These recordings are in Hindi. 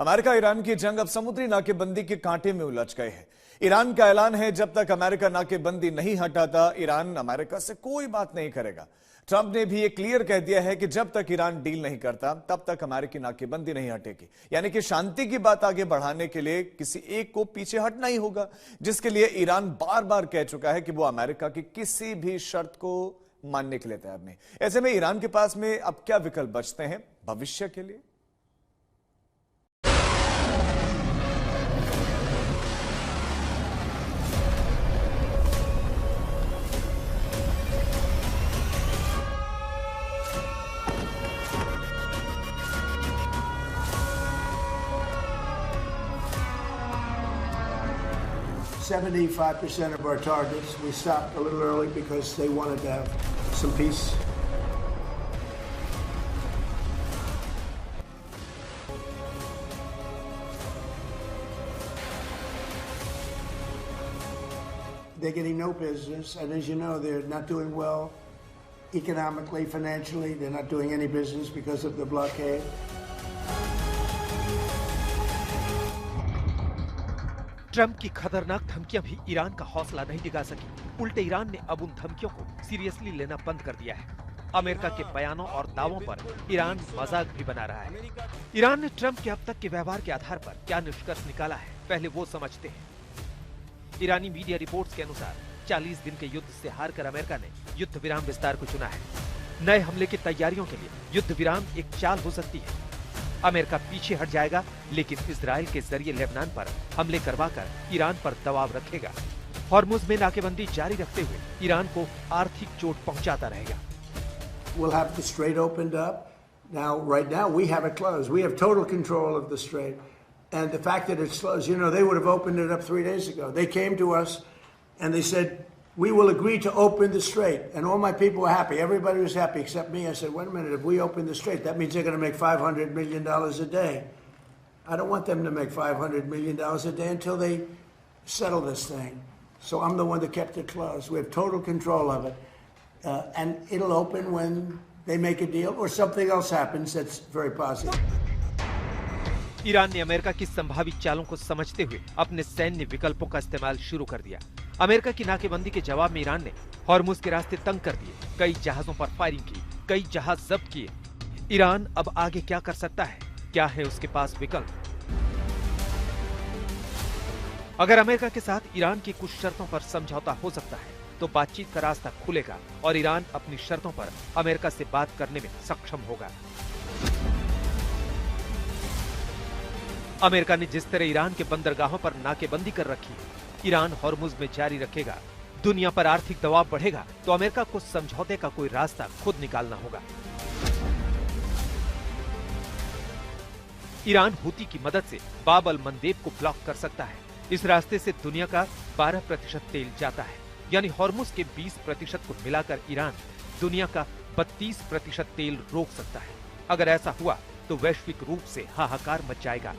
अमेरिका ईरान की जंग अब समुद्री नाकेबंदी के कांटे में उलझ गए है। ईरान का ऐलान है, जब तक अमेरिका नाकेबंदी नहीं हटाता, ईरान अमेरिका से कोई बात नहीं करेगा। ट्रंप ने भी ये क्लियर कह दिया है कि जब तक ईरान डील नहीं करता, तब तक अमेरिकी नाकेबंदी नहीं हटेगी। यानी कि शांति की बात आगे बढ़ाने के लिए किसी एक को पीछे हटना ही होगा, जिसके लिए ईरान बार बार कह चुका है कि वो अमेरिका की किसी भी शर्त को मानने के लिए तैयार नहीं। ऐसे में ईरान के पास में अब क्या विकल्प बचते हैं भविष्य के लिए? .75% of our targets. We stopped a little early because they wanted to have some peace. They're getting no business, and as you know, they're not doing well economically, financially. They're not doing any business because of the blockade. Trump की खतरनाक धमकियां भी ईरान का हौसला नहीं डिगा सकी। उल्टे ईरान ने अब उन धमकियों को सीरियसली लेना बंद कर दिया है। अमेरिका के बयानों और दावों पर ईरान मजाक भी बना रहा है। ईरान ने ट्रंप के अब तक के व्यवहार के आधार पर क्या निष्कर्ष निकाला है, पहले वो समझते हैं। ईरानी मीडिया रिपोर्ट्स के अनुसार 40 दिन के युद्ध से हारकर अमेरिका ने युद्ध विराम विस्तार को चुना है। नए हमले की तैयारियों के लिए युद्ध विराम एक चाल हो सकती है। अमेरिका पीछे हट जाएगा, लेकिन इजराइल के जरिए लेबनान पर हमले करवाकर ईरान पर दबाव रखेगा। हॉर्मुज में नाकेबंदी जारी रखते हुए ईरान को आर्थिक चोट पहुंचाता रहेगा। We'll have the strait opened up. Now, right now, we have it closed. We have total control of the strait. And the fact that it's closed, you know, they would have opened it up 3 days ago. They came to us and they said, we will agree to open the strait. And all my people were happy. Everybody was happy except me. I said, wait a minute, if we open the strait, that means they're going to make $500 million a day. I don't want them to make $500 million a day until they settle this thing. So I'm the one that kept it closed. We have total control of it. And it'll open when they make a deal or something else happens that's very positive. Iran ने अमेरिका की संभावित चालों को समझते हुए अपने सैन्य विकल्पों का इस्तेमाल शुरू कर दिया। अमेरिका की नाकेबंदी के जवाब में ईरान ने हॉर्मुज के रास्ते तंग कर दिए, कई जहाजों पर फायरिंग की, कई जहाज जब्त किए। ईरान अब आगे क्या कर सकता है? क्या है उसके पास विकल्प? अगर अमेरिका के साथ ईरान की कुछ शर्तों पर समझौता हो सकता है, तो बातचीत का रास्ता खुलेगा और ईरान अपनी शर्तों पर अमेरिका से बात करने में सक्षम होगा। अमेरिका ने जिस तरह ईरान के बंदरगाहों पर नाकेबंदी कर रखी, ईरान हॉर्मुज में जारी रखेगा। दुनिया पर आर्थिक दबाव बढ़ेगा तो अमेरिका को समझौते का कोई रास्ता खुद निकालना होगा। ईरान हूती की मदद से बाब अल मंदेब को ब्लॉक कर सकता है। इस रास्ते से दुनिया का 12% तेल जाता है, यानी हॉर्मुज के 20% को मिलाकर ईरान दुनिया का 32% तेल रोक सकता है। अगर ऐसा हुआ तो वैश्विक रूप से हाहाकार मच जाएगा।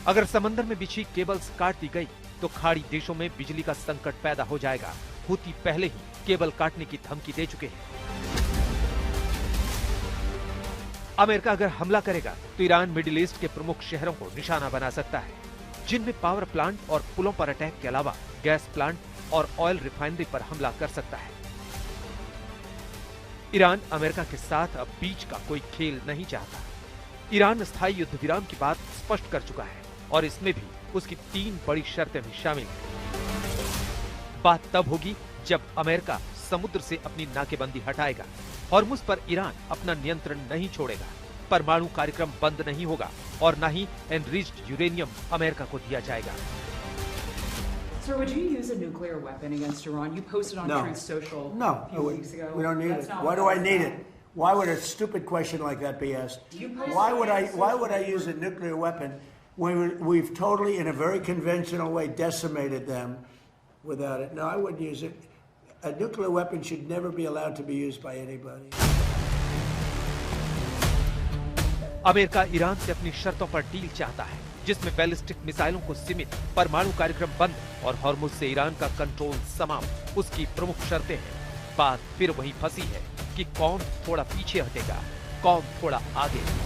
अगर समंदर में बिछी केबल्स काट दी गई तो खाड़ी देशों में बिजली का संकट पैदा हो जाएगा। हूती पहले ही केबल काटने की धमकी दे चुके हैं। अमेरिका अगर हमला करेगा तो ईरान मिडिल ईस्ट के प्रमुख शहरों को निशाना बना सकता है, जिनमें पावर प्लांट और पुलों पर अटैक के अलावा गैस प्लांट और ऑयल रिफाइनरी पर हमला कर सकता है। ईरान अमेरिका के साथ अब बीच का कोई खेल नहीं चाहता। ईरान स्थायी युद्ध विराम की बात स्पष्ट कर चुका है और इसमें भी उसकी 3 बड़ी शर्तें भी शामिल हैं। बात तब होगी जब अमेरिका समुद्र से अपनी नाकेबंदी हटाएगा। हॉर्मुज पर ईरान अपना नियंत्रण नहीं छोड़ेगा, परमाणु कार्यक्रम बंद नहीं होगा और न ही एनरिच्ड यूरेनियम अमेरिका को दिया जाएगा। Sir, would you use a nuclear weapon against Iran? You posted on Truth Social a few weeks ago. We don't need it. Why do I need it? Why would a stupid question like that be asked? Why would I use a nuclear weapon when we've totally, in a very conventional way, decimated them without it? No, I wouldn't use it. A nuclear weapon should never be allowed to be used by anybody. America Iran से अपनी शर्तों पर डील चाहता है, जिसमें बैलिस्टिक मिसाइलों को सीमित, परमाणु कार्यक्रम बंद और हॉर्मुज से ईरान का कंट्रोल समाप्त उसकी प्रमुख शर्तें हैं। बात फिर वही फंसी है कि कौन थोड़ा पीछे हटेगा, कौन थोड़ा आगे।